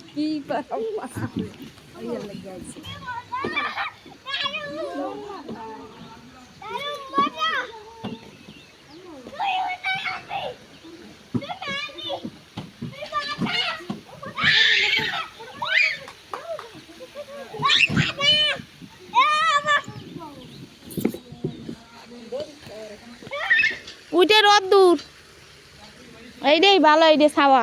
কি বাবা ওই লাগে আছে উইটে রোদ দূর এইটাই ভালো এইটা ছাওয়া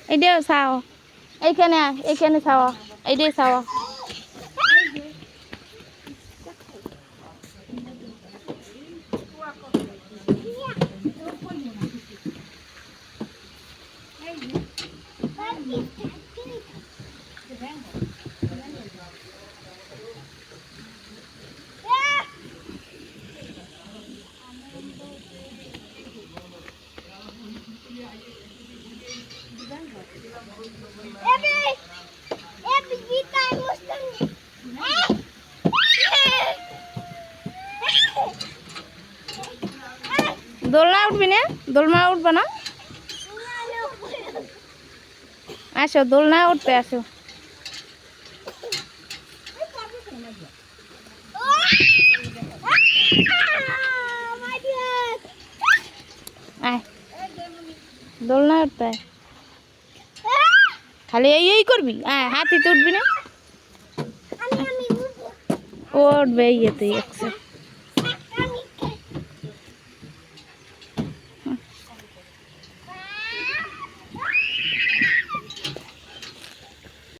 এইটা ছাও এইখানে ছাওয়া এইটাই ছাওয়া দোলনা উঠবি না দোলনা উঠবে না আসো দোলনা উঠতে আসো দোলনা উঠতে খালি এই করবি হাতিতে উঠবি না উঠবে ইয়েতে একসাথে